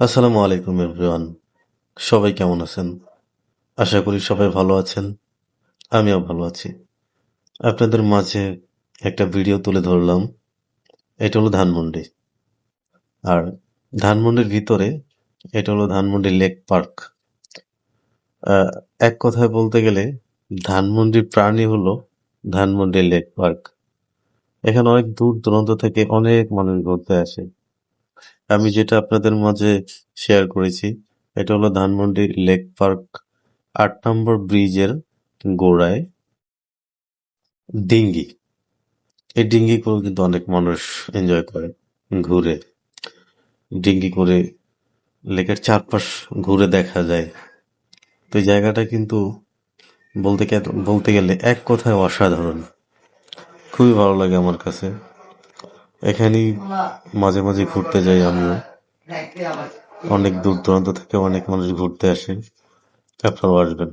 আসসালামু আলাইকুম এভরিওয়ান। সবাই কেমন আছেন? আশা করি সবাই ভালো আছেন। আমিও ভালো আছি। আপনাদের মাঝে একটা ভিডিও তুলে ধরলাম। এটা হলো ধানমন্ডি। আর ধানমন্ডির ভিতরে এটা হলো ধানমন্ডি লেক পার্ক। আহ, এক কথায় বলতে গেলে ধানমন্ডির প্রাণী হলো ধানমন্ডি লেক পার্ক। এখানে অনেক দূর দূরান্ত থেকে অনেক মানুষ ঘুরতে আসে। আমি যেটা আপনাদের মাঝে শেয়ার করেছি এটা হলো ধানমন্ডি লেক পার্ক ৮ নম্বর ব্রিজের গোড়ায় ডিঙ্গি। এই ডিঙ্গি করে কিন্তু অনেক মানুষ এনজয় করে, ঘুরে। ডিঙ্গি করে লেকের চারপাশ ঘুরে দেখা যায়। তো এই জায়গাটা কিন্তু বলতে গেলে এক কথায় অসাধারণ। খুবই ভালো লাগে আমার কাছে। এখানেই মাঝে মাঝে ঘুরতে যাই আমিও। অনেক দূর দূরান্ত থেকে অনেক মানুষ ঘুরতে আসে। আপনারাও আসবেন।